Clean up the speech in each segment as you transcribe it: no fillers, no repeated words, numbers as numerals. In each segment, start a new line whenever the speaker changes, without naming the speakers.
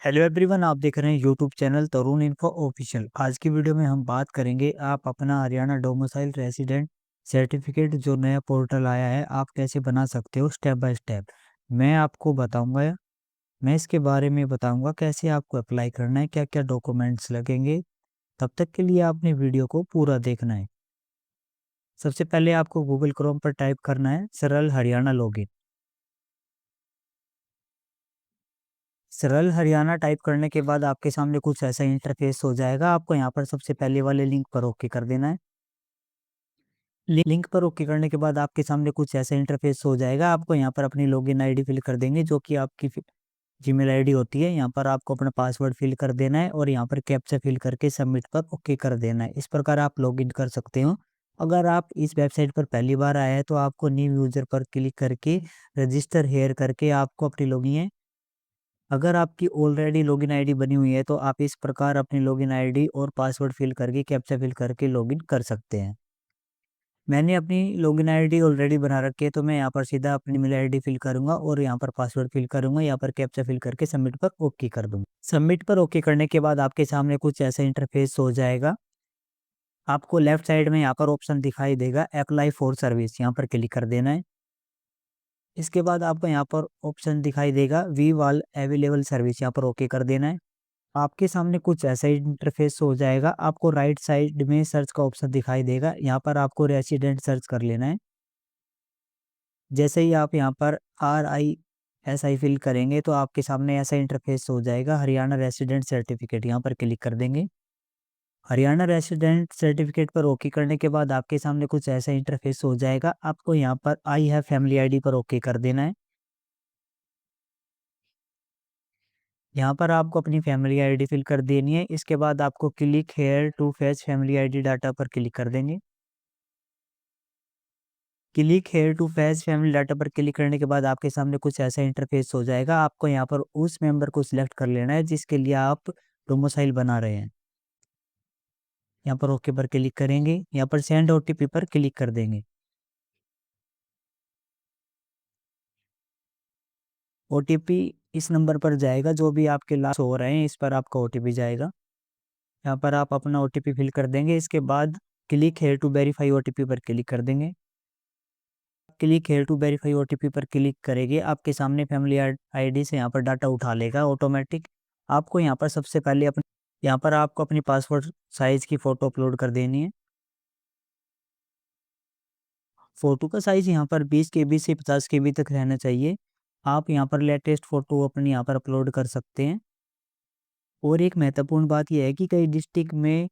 Hello everyone, आप देख रहे हैं यूट्यूब चैनल तरुण इन्फो ऑफिशियल। आज की वीडियो में हम बात करेंगे आप अपना हरियाणा डोमिसाइल रेजिडेंट सर्टिफिकेट जो नया पोर्टल आया है आप कैसे बना सकते हो स्टेप बाय स्टेप। मैं आपको बताऊंगा, मैं इसके बारे में बताऊंगा कैसे आपको अप्लाई करना है, क्या क्या डॉक्यूमेंट्स लगेंगे। तब तक के लिए आपने वीडियो को पूरा देखना है। सबसे पहले आपको गूगल क्रोम पर टाइप करना है सरल हरियाणा लॉगिन। सरल हरियाणा टाइप करने के बाद आपके सामने कुछ ऐसा इंटरफेस हो जाएगा। आपको यहाँ पर सबसे पहले वाले लिंक पर ओके कर देना है। लिंक पर ओके करने के बाद आपके सामने कुछ ऐसा इंटरफेस हो जाएगा। आपको यहाँ पर अपनी लॉगिन आईडी फिल कर देंगे जो कि आपकी जीमेल आईडी होती है। यहाँ पर आपको अपना पासवर्ड फिल कर देना है और यहाँ पर कैप्चा फिल करके सबमिट पर ओके कर देना है। इस प्रकार आप लॉगिन कर सकते हो। अगर आप इस वेबसाइट पर पहली बार आए हैं तो आपको न्यू यूजर पर क्लिक करके रजिस्टर हेयर करके आपको अपनी लॉगिन, अगर आपकी ऑलरेडी लॉगिन आईडी बनी हुई है तो आप इस प्रकार अपनी लॉगिन आईडी और पासवर्ड फिल करके कैप्चा फिल करके लॉगिन कर सकते हैं। मैंने अपनी लॉगिन आईडी ऑलरेडी बना रखी है तो मैं यहाँ पर सीधा अपनी मेल आईडी फिल करूंगा और यहाँ पर पासवर्ड फिल करूंगा। यहाँ पर कैप्चा फिल करके सबमिट पर ओके कर दूंगा। सबमिट पर ओके करने के बाद आपके सामने कुछ ऐसा इंटरफेस हो जाएगा। आपको लेफ्ट साइड में यहाँ पर ऑप्शन दिखाई देगा अप्लाई फॉर सर्विस, यहाँ पर क्लिक कर देना है। इसके बाद आपको यहाँ पर ऑप्शन दिखाई देगा वी वाल अवेलेबल सर्विस, यहाँ पर ओके कर देना है। आपके सामने कुछ ऐसा ही इंटरफेस हो जाएगा। आपको राइट साइड में सर्च का ऑप्शन दिखाई देगा, यहाँ पर आपको रेसिडेंट सर्च कर लेना है। जैसे ही आप यहाँ पर RISI फिल करेंगे तो आपके सामने ऐसा इंटरफेस हो जाएगा हरियाणा रेसिडेंट सर्टिफिकेट, यहाँ पर क्लिक कर देंगे। हरियाणा रेसिडेंट सर्टिफिकेट पर ओके करने के बाद आपके सामने कुछ ऐसा इंटरफेस हो जाएगा। आपको यहाँ पर आई हैव फैमिली आईडी पर ओके कर देना है। यहाँ पर आपको अपनी फैमिली आईडी फिल कर देनी है। इसके बाद आपको click here to fetch family ID data पर क्लिक कर देंगे। Click here to fetch family data पर क्लिक करने के बाद आपके सामने कुछ ऐसा इंटरफेस हो जाएगा। आपको यहाँ पर उस मेंबर को सिलेक्ट कर लेना है जिसके लिए आप डोमिसाइल बना रहे हैं। यहाँ पर ओके पर क्लिक करेंगे, यहाँ पर सेंड OTP पर क्लिक कर देंगे। OTP इस नंबर पर जाएगा जो भी आपके लास्ट हो रहे हैं, इस पर आपका OTP जाएगा। यहाँ पर आप अपना OTP फिल कर देंगे। इसके बाद click here to verify OTP पर क्लिक कर देंगे। Click here to verify OTP पर क्लिक करेंगे, आपके सामने फैमिली आईडी से यहाँ पर डाटा उठा लेगा ऑटोमेटिक। आपको यहाँ पर सबसे पहले अपनी, यहाँ पर आपको अपनी पासपोर्ट साइज की फ़ोटो अपलोड कर देनी है। फ़ोटो का साइज़ यहाँ पर 20 KB से 50 KB तक रहना चाहिए। आप यहाँ पर लेटेस्ट फ़ोटो अपनी यहाँ पर अपलोड कर सकते हैं। और एक महत्वपूर्ण बात यह है कि कई डिस्ट्रिक्ट में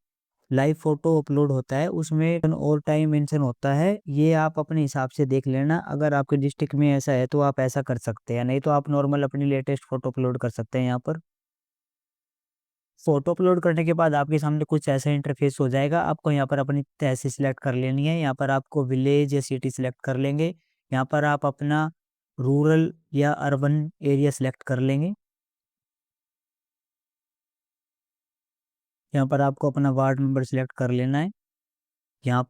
लाइव फ़ोटो अपलोड होता है, उसमें और टाइम मेंशन होता है। ये आप अपने हिसाब से देख लेना। अगर आपके डिस्ट्रिक्ट में ऐसा है तो आप ऐसा कर सकते हैं, नहीं तो आप नॉर्मल अपनी लेटेस्ट फ़ोटो अपलोड कर सकते हैं यहाँ पर। फ़ोटो अपलोड करने के बाद आपके सामने कुछ ऐसा इंटरफेस हो जाएगा। आपको यहाँ पर अपनी तहसील सिलेक्ट कर लेनी है। यहाँ पर आपको विलेज या सिटी सिलेक्ट कर लेंगे। यहाँ पर आप अपना रूरल या अर्बन एरिया सिलेक्ट कर लेंगे। यहाँ पर आपको अपना वार्ड नंबर सिलेक्ट कर लेना है। यहाँ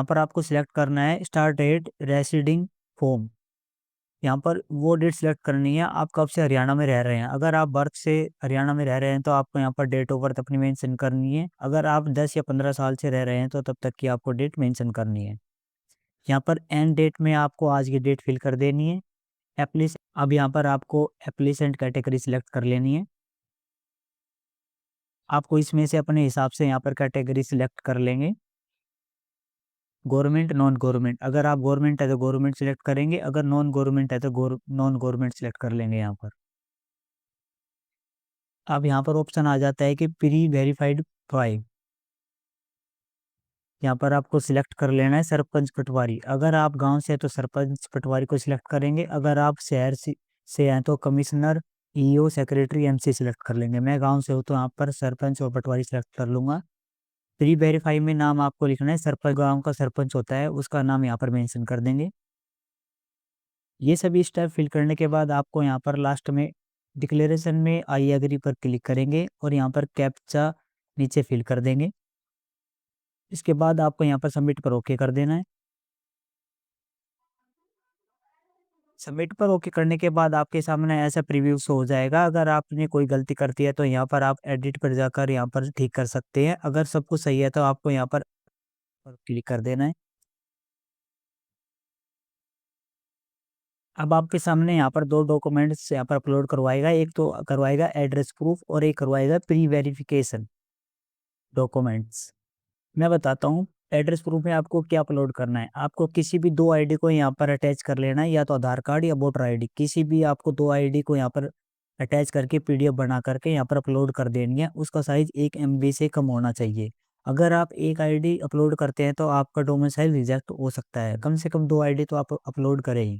पर आपको सिलेक्ट करना है स्टार्ट डेट रेसिडिंग होम। यहाँ पर वो डेट सिलेक्ट करनी है आप कब से हरियाणा में रह रहे हैं। अगर आप बर्थ से हरियाणा में रह रहे हैं तो आपको यहाँ पर डेट ऑफ बर्थ अपनी मेंशन करनी है। अगर आप 10 या 15 साल से रह रहे हैं तो तब तक की आपको डेट मेंशन करनी है। यहाँ पर एंड डेट में आपको आज की डेट फिल कर देनी है। एप्लीस अब यहाँ पर आपको एप्लीसेंट कैटेगरी सिलेक्ट कर लेनी है। आपको इसमें से अपने हिसाब से यहाँ पर कैटेगरी सिलेक्ट कर लेंगे, गवर्नमेंट नॉन गवर्नमेंट। अगर आप गवर्नमेंट है तो गवर्नमेंट सिलेक्ट करेंगे, अगर नॉन गवर्नमेंट है तो नॉन गवर्नमेंट सिलेक्ट कर लेंगे। यहाँ पर अब यहाँ पर ऑप्शन आ जाता है कि प्री वेरीफाइड फाइव। यहाँ पर आपको सिलेक्ट कर लेना है सरपंच पटवारी। अगर आप गांव से हैं तो सरपंच पटवारी को सिलेक्ट करेंगे, अगर आप शहर से हैं तो commissioner, EO, secretary, MC select कर लेंगे। मैं गांव से हूँ तो यहाँ पर सरपंच और पटवारी सिलेक्ट कर लूँगा। प्री वेरीफाई में नाम आपको लिखना है, सरपंच गांव का सरपंच होता है उसका नाम यहाँ पर मेंशन कर देंगे। ये सभी स्टेप फिल करने के बाद आपको यहाँ पर लास्ट में डिक्लेरेशन में आई एग्री पर क्लिक करेंगे और यहाँ पर कैप्चा नीचे फिल कर देंगे। इसके बाद आपको यहाँ पर सबमिट पर ओके कर देना है। सबमिट पर ओके करने के बाद आपके सामने ऐसा प्रीव्यू शो हो जाएगा। अगर आपने कोई गलती कर दी है तो यहाँ पर आप एडिट पर जाकर यहाँ पर ठीक कर सकते हैं। अगर सब कुछ सही है तो आपको यहाँ पर क्लिक कर देना है। अब आपके सामने यहाँ पर 2 डॉक्यूमेंट्स यहाँ पर अपलोड करवाएगा। एक तो करवाएगा एड्रेस प्रूफ और एक करवाएगा प्री वेरिफिकेशन डॉक्यूमेंट्स। मैं बताता हूँ, एड्रेस प्रूफ में आपको क्या अपलोड करना है। आपको किसी भी 2 आईडी को यहाँ पर अटैच कर लेना है, या तो आधार कार्ड या वोटर आईडी, किसी भी आपको 2 आईडी को यहाँ पर अटैच करके पीडीएफ बना करके यहाँ पर अपलोड कर देनी है। उसका साइज़ 1 एमबी से कम होना चाहिए। अगर आप 1 आईडी अपलोड करते हैं तो आपका डोमिसाइल रिजेक्ट हो सकता है। कम से कम 2 आईडी तो आप अपलोड करें ही।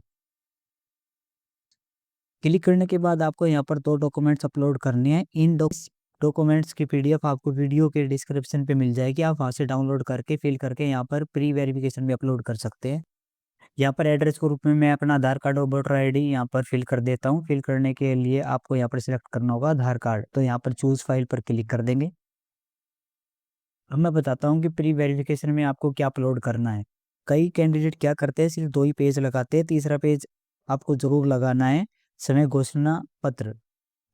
क्लिक करने के बाद आपको यहाँ पर 2 डॉक्यूमेंट्स अपलोड करने हैं। इन डॉक्यूमेंट्स की पीडीएफ आपको वीडियो के डिस्क्रिप्शन पे मिल जाएगी। आप वहाँ से डाउनलोड करके फिल करके यहाँ पर प्री वेरिफिकेशन में अपलोड कर सकते हैं। यहाँ पर एड्रेस के रूप में मैं अपना आधार कार्ड और वोटर आईडी यहाँ पर फिल कर देता हूँ। फिल करने के लिए आपको यहाँ पर सिलेक्ट करना होगा आधार कार्ड, तो यहाँ पर चूज़ फाइल पर क्लिक कर देंगे। अब मैं बताता हूँ कि प्री वेरिफिकेशन में आपको क्या अपलोड करना है। कई कैंडिडेट क्या करते हैं, सिर्फ 2 ही पेज लगाते हैं। तीसरा पेज आपको ज़रूर लगाना है, समय घोषणा पत्र।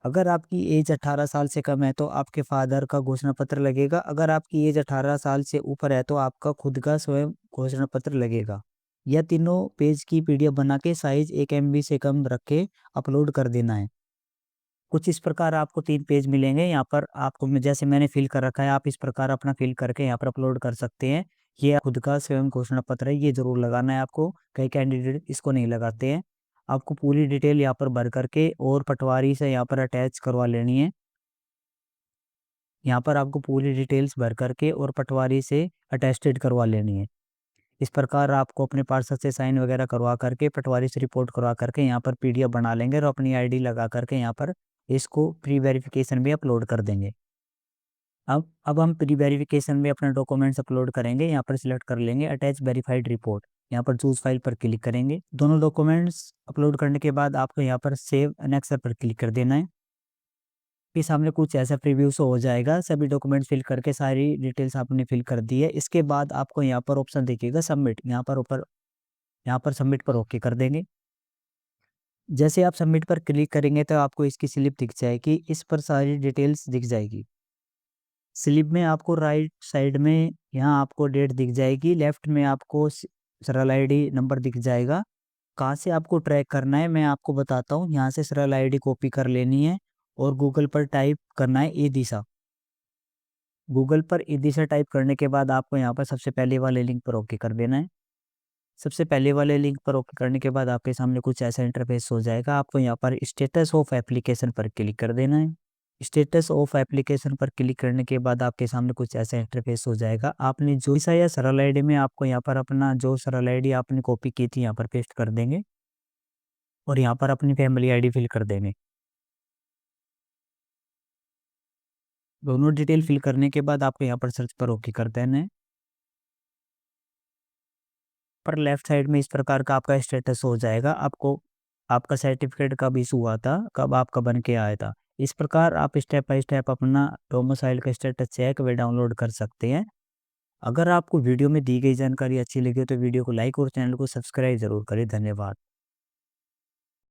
अगर आपकी एज 18 साल से कम है तो आपके फादर का घोषणा पत्र लगेगा। अगर आपकी एज 18 साल से ऊपर है तो आपका खुद का स्वयं घोषणा पत्र लगेगा। यह तीनों पेज की पीडीएफ बना के साइज 1 एमबी से कम रख के अपलोड कर देना है। कुछ इस प्रकार आपको 3 पेज मिलेंगे। यहाँ पर आपको जैसे मैंने फिल कर रखा है, आप इस प्रकार अपना फिल करके यहाँ पर अपलोड कर सकते हैं। ये खुद का स्वयं घोषणा पत्र है, ये ज़रूर लगाना है आपको। कई कैंडिडेट इसको नहीं लगाते हैं। आपको पूरी डिटेल यहाँ पर भर करके और पटवारी से यहाँ पर अटैच करवा लेनी है। यहाँ पर आपको पूरी डिटेल्स भर करके और पटवारी से अटेस्टेड करवा लेनी है। इस प्रकार आपको अपने पार्षद से साइन वगैरह करवा करके, पटवारी से रिपोर्ट करवा करके यहाँ पर पीडीएफ बना लेंगे और अपनी आईडी लगा करके यहाँ पर इसको प्री वेरिफिकेशन में अपलोड कर देंगे। अब हम प्री वेरिफिकेशन में अपने डॉक्यूमेंट्स अपलोड करेंगे। यहाँ पर सिलेक्ट कर लेंगे अटैच वेरीफाइड रिपोर्ट। यहाँ पर चूज़ फाइल पर क्लिक करेंगे। दोनों डॉक्यूमेंट्स अपलोड करने के बाद आपको यहाँ पर सेव एनेक्सर पर क्लिक कर देना है। आपके सामने कुछ ऐसा प्रीव्यू शो हो जाएगा। सभी डॉक्यूमेंट्स फिल करके सारी डिटेल्स आपने फिल कर दी है। इसके बाद आपको यहाँ पर ऑप्शन दिखेगा सबमिट। यहाँ पर सबमिट पर ओके कर देंगे। जैसे आप सबमिट पर क्लिक करेंगे तो आपको इसकी स्लिप दिख जाएगी। इस पर सारी डिटेल्स दिख जाएगी। स्लिप में आपको राइट साइड में यहाँ आपको डेट दिख जाएगी। लेफ्ट में आपको सरल आईडी नंबर दिख जाएगा। कहाँ से आपको ट्रैक करना है मैं आपको बताता हूँ। यहाँ से सरल आईडी कॉपी कर लेनी है और गूगल पर टाइप करना है ई दिशा। गूगल पर ई दिशा टाइप करने के बाद आपको यहाँ पर सबसे पहले वाले लिंक पर ओके कर देना है। सबसे पहले वाले लिंक पर ओके करने के बाद आपके सामने कुछ ऐसा इंटरफेस हो जाएगा। आपको यहाँ पर स्टेटस ऑफ एप्लीकेशन पर क्लिक कर देना है। स्टेटस ऑफ एप्लीकेशन पर क्लिक करने के बाद आपके सामने कुछ ऐसा इंटरफेस हो जाएगा। आपने जो सा या सरल आईडी में आपको यहाँ पर अपना जो सरल आईडी आपने कॉपी की थी यहाँ पर पेस्ट कर देंगे और यहाँ पर अपनी फैमिली आईडी फिल कर देंगे। दोनों डिटेल फिल करने के बाद आपको यहाँ पर सर्च पर ओके कर देना है। पर लेफ्ट साइड में इस प्रकार का आपका स्टेटस हो जाएगा। आपको आपका सर्टिफिकेट कब इशू हुआ था, कब आपका बन के आया था। इस प्रकार आप स्टेप बाय स्टेप अपना डोमिसाइल का स्टेटस चेक व डाउनलोड कर सकते हैं। अगर आपको वीडियो में दी गई जानकारी अच्छी लगी हो तो वीडियो को लाइक और चैनल को सब्सक्राइब ज़रूर करें। धन्यवाद।